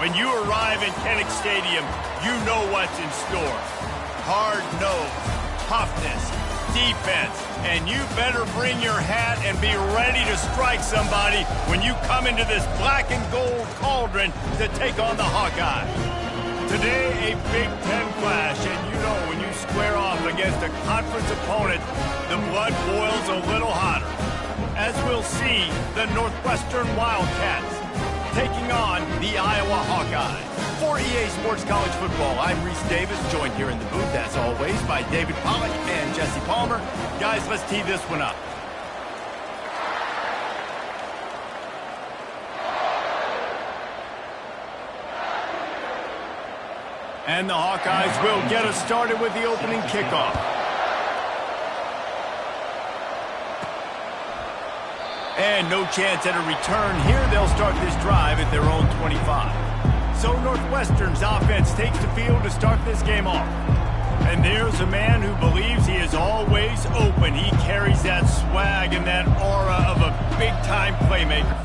When you arrive in Kinnick Stadium, you know what's in store. Hard nose, toughness, defense, and you better bring your hat and be ready to strike somebody when you come into this black and gold cauldron to take on the Hawkeyes. Today, a Big Ten clash, and you know when you square off against a conference opponent, the blood boils a little hotter. As we'll see, the Northwestern Wildcats taking on the Iowa Hawkeyes. For EA Sports College Football, I'm Reese Davis, joined here in the booth, as always, by David Pollack and Jesse Palmer. Guys, let's tee this one up. And the Hawkeyes will get us started with the opening kickoff. And no chance at a return here. They'll start this drive at their own 25. So Northwestern's offense takes the field to start this game off. And there's a man who believes he is always open. He carries that swag and that aura of a big-time playmaker.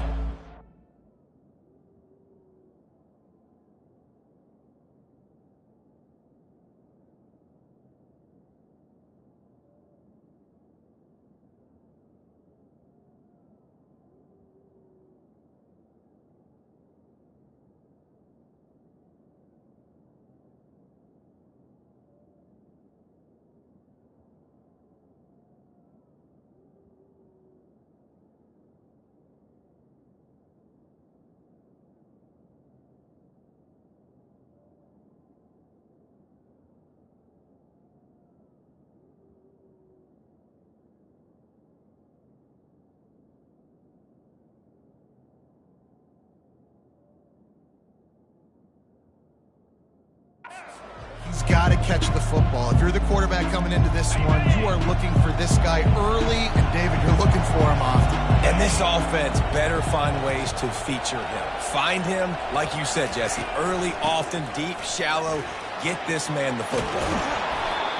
He's got to catch the football. If you're the quarterback coming into this one, you are looking for this guy early, and David, you're looking for him often. And this offense better find ways to feature him. Find him, like you said, Jesse, early, often, deep, shallow. Get this man the football.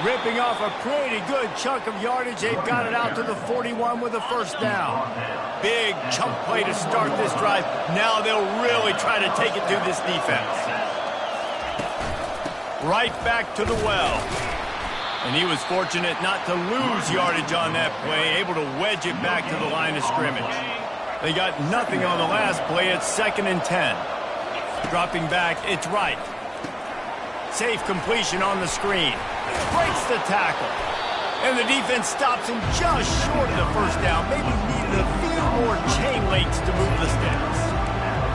Ripping off a pretty good chunk of yardage. They've got it out to the 41 with a first down. Big chunk play to start this drive. Now they'll really try to take it to this defense. Right back to the well. And he was fortunate not to lose yardage on that play, able to wedge it back to the line of scrimmage. They got nothing on the last play. It's 2nd and 10. Dropping back, it's right. Safe completion on the screen. Breaks the tackle. And the defense stops him just short of the first down. Maybe needed a few more chain links to move the sticks.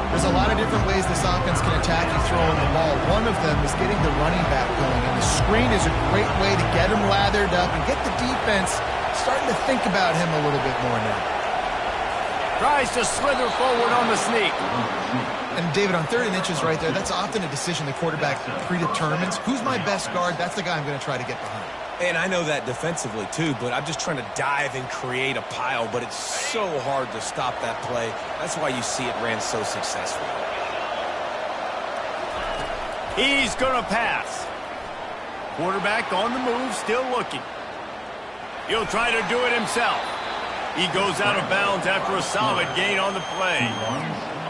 There's a lot of different ways this offense can attack you throwing the ball. One of them is getting the running back going, and the screen is a great way to get him lathered up and get the defense starting to think about him a little bit more now. Tries to slither forward on the sneak. And David, on 3rd and inches right there, that's often a decision the quarterback predetermines. Who's my best guard? That's the guy I'm going to try to get behind. And I know that defensively, too, but I'm just trying to dive and create a pile, but it's so hard to stop that play. That's why you see it ran so successfully. He's going to pass. Quarterback on the move, still looking. He'll try to do it himself. He goes out of bounds after a solid gain on the play.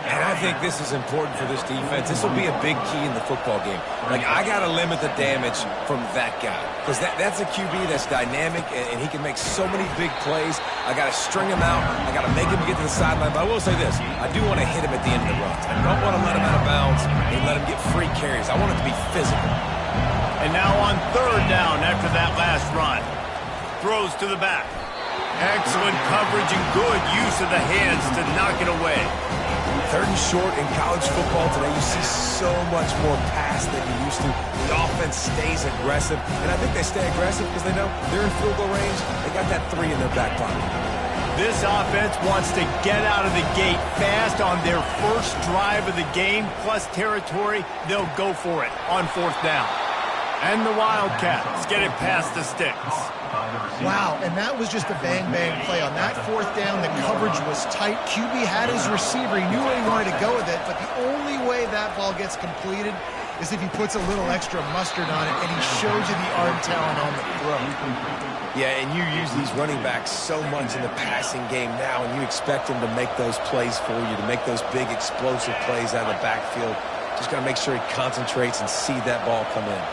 And I think this is important for this defense. This will be a big key in the football game. Like, I got to limit the damage from that guy. Because that's a QB that's dynamic, and he can make so many big plays. I got to string him out. I got to make him get to the sideline. But I will say this. I do want to hit him at the end of the runs. I don't want to let him out of bounds and let him get free carries. I want it to be physical. And now on 3rd down after that last run. Throws to the back. Excellent coverage and good use of the hands to knock it away. 3rd and short in college football today, you see so much more pass than you used to. The offense stays aggressive, and I think they stay aggressive because they know they're in field goal range. They got that 3 in their back pocket. This offense wants to get out of the gate fast on their first drive of the game, plus territory. They'll go for it on 4th down. And the Wildcats get it past the sticks. Wow, and that was just a bang-bang play. On that 4th down, the coverage was tight. QB had his receiver. He knew where he wanted to go with it, but the only way that ball gets completed is if he puts a little extra mustard on it, and he shows you the arm talent on the throw. Yeah, and you use these running backs so much in the passing game now, and you expect them to make those plays for you, to make those big explosive plays out of the backfield. Just got to make sure he concentrates and see that ball come in.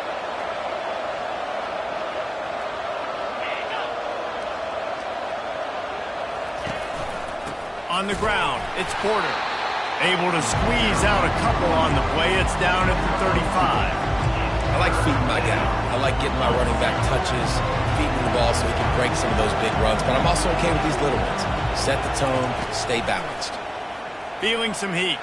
On the ground, it's Porter. Able to squeeze out a couple on the play. It's down at the 35. I like feeding my guy. I like getting my running back touches, feeding the ball so he can break some of those big runs. But I'm also okay with these little ones. Set the tone, stay balanced. Feeling some heat.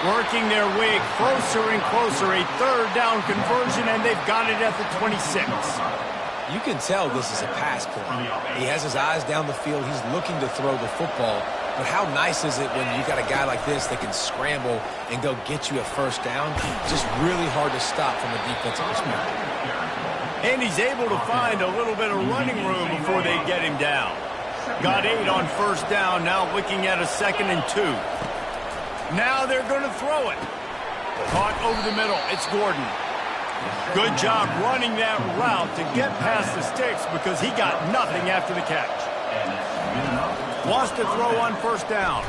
Working their way closer and closer. A third down conversion, and they've got it at the 26. You can tell this is a pass play. He has his eyes down the field. He's looking to throw the football. But how nice is it when you got a guy like this that can scramble and go get you a first down? Just really hard to stop from a defensive perspective. And he's able to find a little bit of running room before they get him down. Got 8 on first down, now looking at a 2nd and 2. Now they're going to throw it. Caught over the middle. It's Gordon. Good job running that route to get past the sticks because he got nothing after the catch. Wants to throw on first down.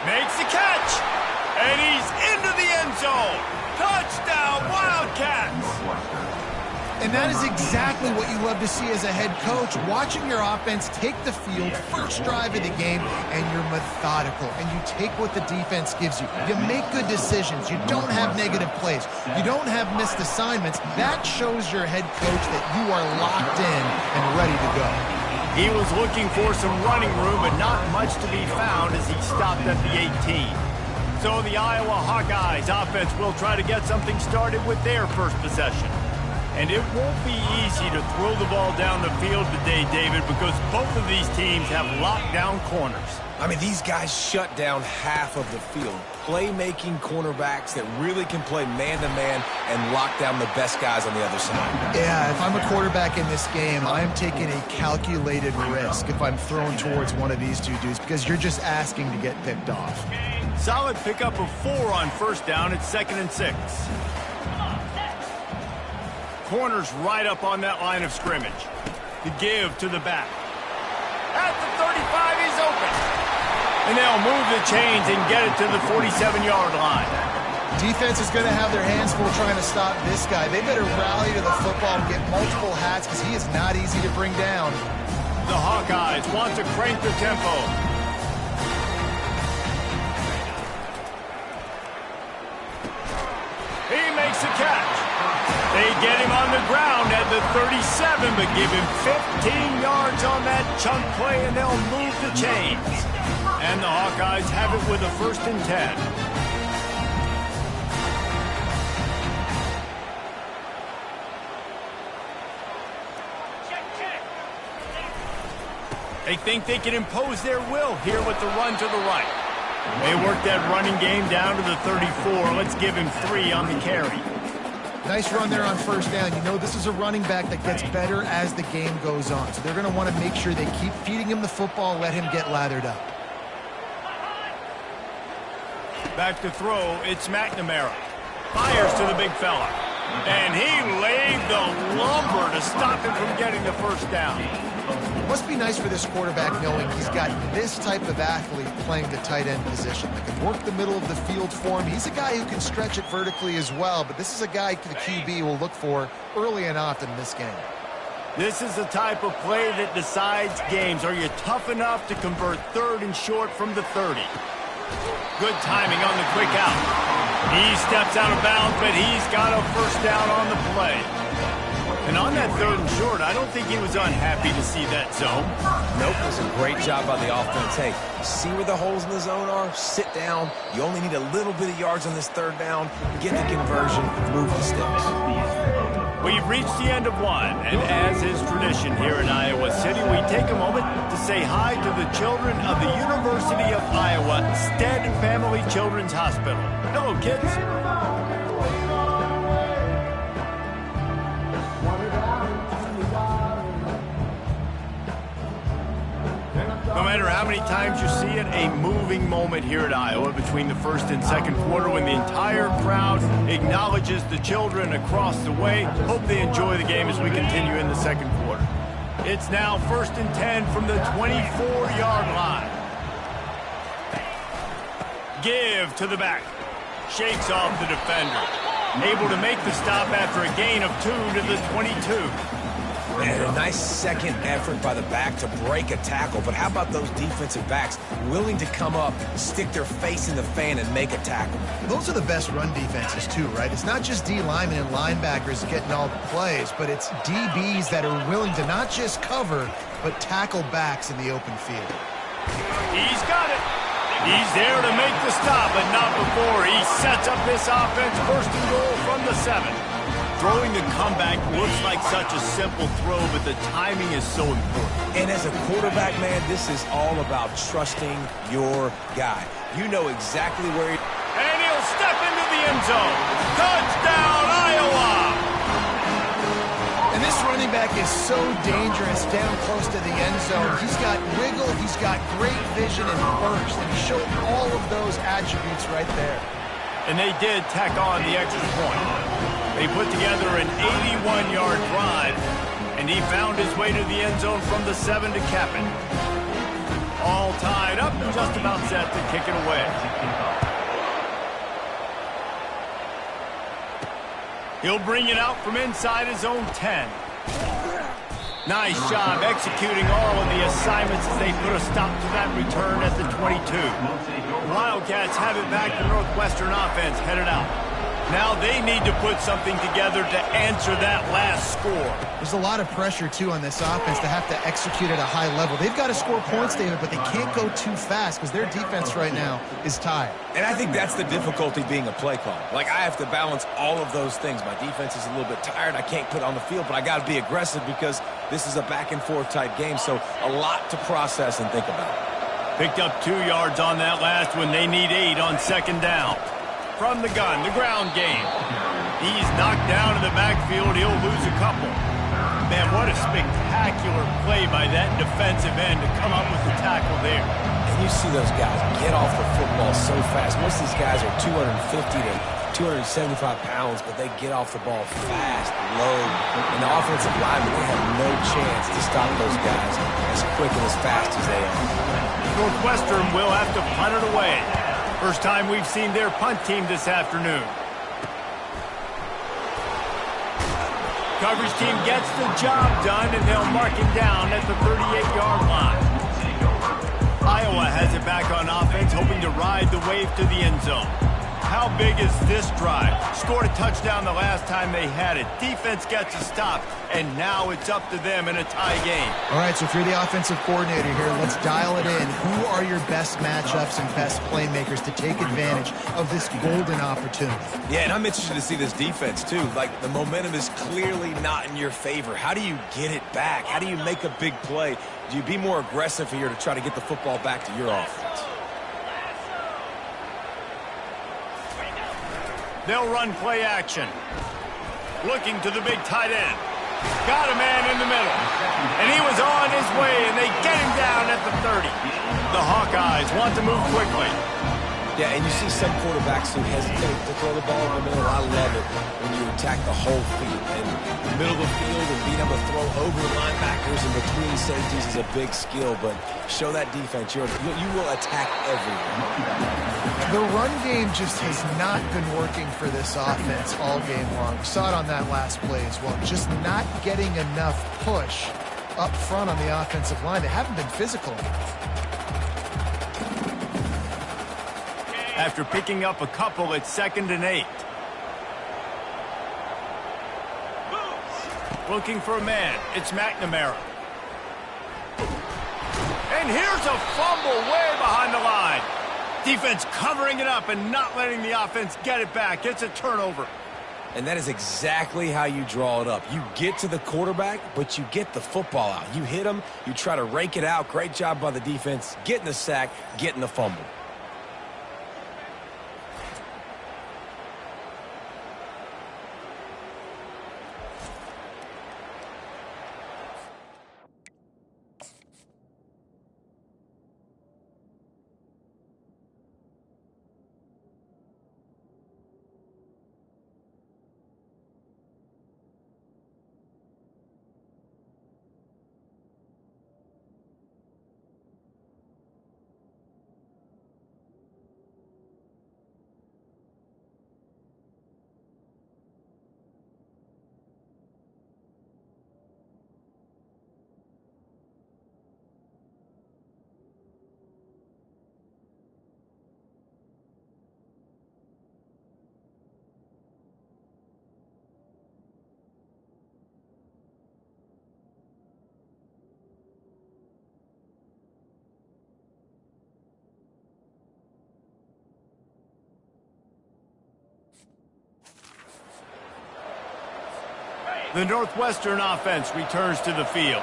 Makes the catch. And he's into the end zone. Touchdown, Wildcats. And that is exactly what you love to see as a head coach, watching your offense take the field, first drive of the game, and you're methodical, and you take what the defense gives you. You make good decisions. You don't have negative plays. You don't have missed assignments. That shows your head coach that you are locked in and ready to go. He was looking for some running room, but not much to be found as he stopped at the 18. So the Iowa Hawkeyes offense will try to get something started with their first possession. And it won't be easy to throw the ball down the field today, David, because both of these teams have lockdown corners. I mean, these guys shut down half of the field. Playmaking cornerbacks that really can play man-to-man and lock down the best guys on the other side. Yeah, if I'm a quarterback in this game, I'm taking a calculated risk if I'm throwing towards one of these two dudes because you're just asking to get picked off. Solid pickup of 4 on first down. It's 2nd and 6. Corner's right up on that line of scrimmage. The give to the back. At the 35, he's open. And they'll move the chains and get it to the 47-yard line. Defense is going to have their hands full trying to stop this guy. They better rally to the football and get multiple hats because he is not easy to bring down. The Hawkeyes want to crank the tempo. He makes the catch. They get him on the ground at the 37, but give him 15 yards on that chunk play, and they'll move the chains. And the Hawkeyes have it with a 1st and 10. They think they can impose their will here with the run to the right. They work that running game down to the 34. Let's give him 3 on the carry. Nice run there on first down. You know, this is a running back that gets better as the game goes on. So they're going to want to make sure they keep feeding him the football, let him get lathered up. Back to throw, it's McNamara. Fires to the big fella. And he laid the lumber to stop him from getting the first down. Must be nice for this quarterback knowing he's got this type of athlete playing the tight end position that can work the middle of the field for him. He's a guy who can stretch it vertically as well, but this is a guy the QB will look for early and often in this game. This is the type of play that decides games. Are you tough enough to convert 3rd and short from the 30? Good timing on the quick out. He steps out of bounds, but he's got a first down on the play. And on that 3rd and short, I don't think he was unhappy to see that zone. Nope, it was a great job by the offense. Hey, see where the holes in the zone are? Sit down. You only need a little bit of yards on this 3rd down. Get the conversion, move the sticks. We've reached the end of one, and as is tradition here in Iowa City, we take a moment to say hi to the children of the University of Iowa Stead Family Children's Hospital. Hello, kids. No matter how many times you see it, a moving moment here at Iowa between the 1st and 2nd quarter when the entire crowd acknowledges the children across the way. Hope they enjoy the game as we continue in the 2nd quarter. It's now 1st and 10 from the 24-yard line. Give to the back. Shakes off the defender. Able to make the stop after a gain of 2 to the 22. And a nice second effort by the back to break a tackle. But how about those defensive backs willing to come up, stick their face in the fan, and make a tackle? Those are the best run defenses too, right? It's not just D linemen and linebackers getting all the plays, but it's DBs that are willing to not just cover, but tackle backs in the open field. He's got it. He's there to make the stop, but not before he sets up this offense. First and goal from the 7. Throwing the comeback looks like such a simple throw, but the timing is so important. And as a quarterback, man, this is all about trusting your guy. You know exactly where he... And he'll step into the end zone. Touchdown, Iowa! And this running back is so dangerous down close to the end zone. He's got wiggle, he's got great vision and burst, and he showed all of those attributes right there. And they did tack on the extra point. They put together an 81-yard drive, and he found his way to the end zone from the 7 to cap it. All tied up and just about set to kick it away. He'll bring it out from inside his own 10. Nice job executing all of the assignments as they put a stop to that return at the 22. The Wildcats have it back. The Northwestern offense headed out. Now they need to put something together to answer that last score. There's a lot of pressure, too, on this offense to have to execute at a high level. They've got to score points, David, but they can't go too fast because their defense right now is tired. And I think that's the difficulty being a play caller. Like, I have to balance all of those things. My defense is a little bit tired. I can't put on the field, but I got to be aggressive because this is a back-and-forth type game, so a lot to process and think about. Picked up 2 yards on that last one. They need 8 on second down. From the gun, the ground game. He's knocked down in the backfield. He'll lose a couple. Man, what a spectacular play by that defensive end to come up with the tackle there. And you see those guys get off the football so fast. Most of these guys are 250 to 275 pounds, but they get off the ball fast, low. And the offensive linemen, they have no chance to stop those guys as quick and as fast as they are. Northwestern will have to punt it away. First time we've seen their punt team this afternoon. Coverage team gets the job done, and they'll mark him down at the 38-yard line. Iowa has it back on offense, hoping to ride the wave to the end zone. How big is this drive? Scored a touchdown the last time they had it. Defense gets a stop, and now it's up to them in a tie game. All right, so if you're the offensive coordinator here, let's dial it in. Who are your best matchups and best playmakers to take advantage of this golden opportunity? Yeah, and I'm interested to see this defense, too. Like, the momentum is clearly not in your favor. How do you get it back? How do you make a big play? Do you be more aggressive here to try to get the football back to your offense? They'll run play action. Looking to the big tight end. Got a man in the middle. And he was on his way, and they get him down at the 30. The Hawkeyes want to move quickly. Yeah, and you see some quarterbacks who hesitate to throw the ball in the middle. I love it when you attack the whole field. And the middle of the field and being able to throw over linebackers and between safeties is a big skill, but show that defense. You will attack everyone. The run game just has not been working for this offense all game long. We saw it on that last play as well. Just not getting enough push up front on the offensive line. They haven't been physical enough. After picking up a couple, it's 2nd and 8. Looking for a man. It's McNamara. And here's a fumble way behind the line. Defense covering it up and not letting the offense get it back. It's a turnover. And that is exactly how you draw it up. You get to the quarterback, but you get the football out. You hit him, you try to rake it out. Great job by the defense, getting the sack, getting the fumble. The Northwestern offense returns to the field.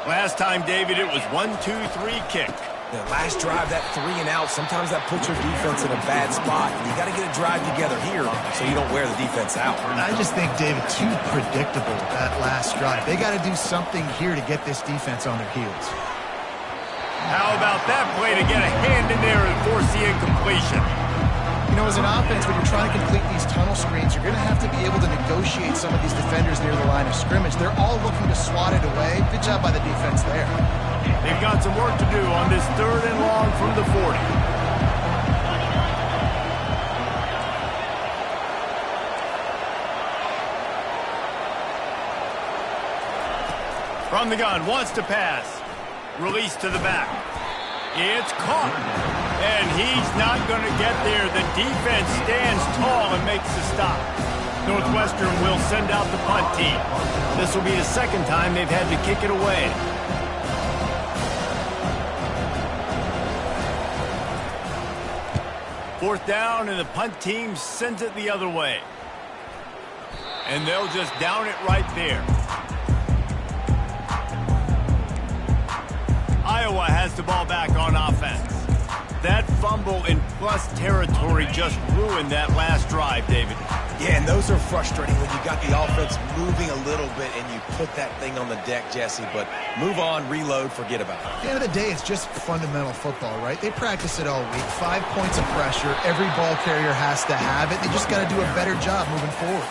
Last time, David, it was 1-2-3 kick. The last drive, that 3 and out, sometimes that puts your defense in a bad spot. You got to get a drive together here so you don't wear the defense out. I just think, David, too predictable, that last drive. They got to do something here to get this defense on their heels. How about that play to get a hand in there and force the incompletion? You know, as an offense, when you're trying to complete these tunnel screens, you're going to have to be able to negotiate some of these defenders near the line of scrimmage. They're all looking to swat it away. Good job by the defense there. They've got some work to do on this 3rd and long from the 40. From the gun, wants to pass. Release to the back. It's caught. And he's not going to get there. The defense stands tall and makes the stop. Northwestern will send out the punt team. This will be the 2nd time they've had to kick it away. Fourth down, and the punt team sends it the other way. And they'll just down it right there. Iowa has the ball back on offense. That fumble in plus territory just ruined that last drive, David. Yeah, and those are frustrating when you got the offense moving a little bit and you put that thing on the deck, Jesse. But move on, reload, forget about it. At the end of the day, it's just fundamental football, right? They practice it all week. 5 points of pressure. Every ball carrier has to have it. They just got to do a better job moving forward.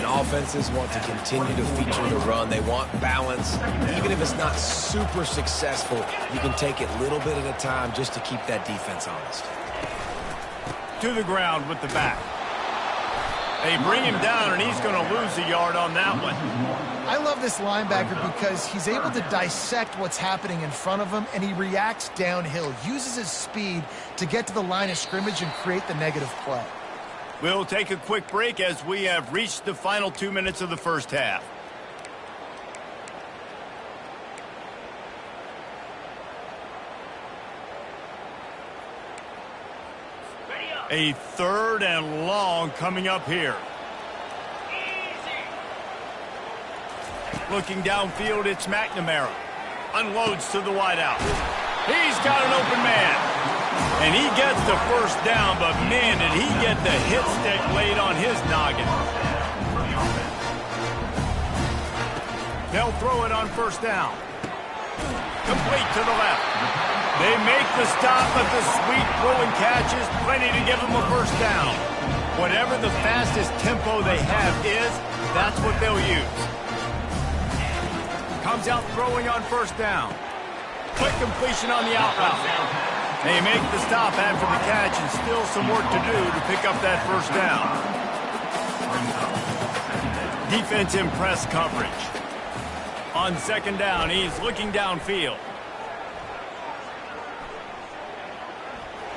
And offenses want to continue to feature the run. They want balance. Even if it's not super successful, you can take it little bit at a time just to keep that defense honest. To the ground with the back. They bring him down, and he's going to lose a yard on that one. I love this linebacker because he's able to dissect what's happening in front of him, and he reacts downhill, uses his speed to get to the line of scrimmage and create the negative play. We'll take a quick break as we have reached the final 2 minutes of the first half. A 3rd and long coming up here. Looking downfield, it's McNamara. Unloads to the wideout. He's got an open man. And he gets the first down, but man, did he get the hit stick laid on his noggin. They'll throw it on first down. Complete to the left. They make the stop, but the sweet throw and catch is plenty to give them a first down. Whatever the fastest tempo they have is, that's what they'll use. Comes out throwing on first down. Quick completion on the out route. They make the stop after the catch and still some work to do to pick up that first down. Defense in press coverage. On 2nd down, he's looking downfield.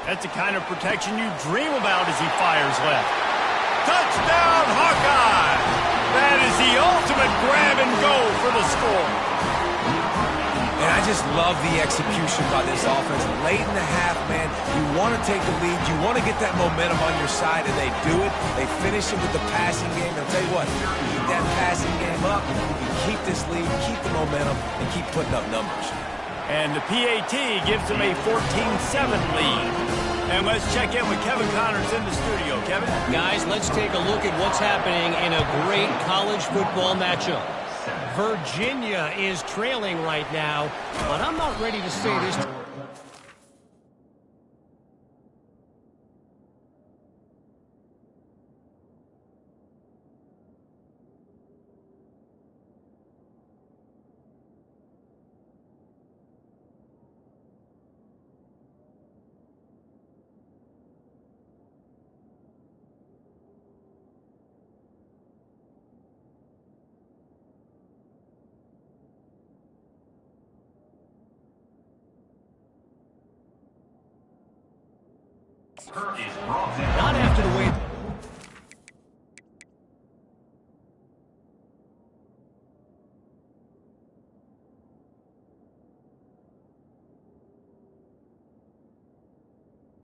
That's the kind of protection you dream about as he fires left. Touchdown, Hawkeye! That is the ultimate grab and go for the score. And I just love the execution by this offense. Late in the half, man, you want to take the lead. You want to get that momentum on your side, and they do it. They finish it with the passing game. I'll tell you what, you keep that passing game up, you keep this lead, keep the momentum, and keep putting up numbers. And the PAT gives them a 14-7 lead. And let's check in with Kevin Connors in the studio. Kevin? Guys, let's take a look at what's happening in a great college football matchup. Virginia is trailing right now, but I'm not ready to say this. Not after the way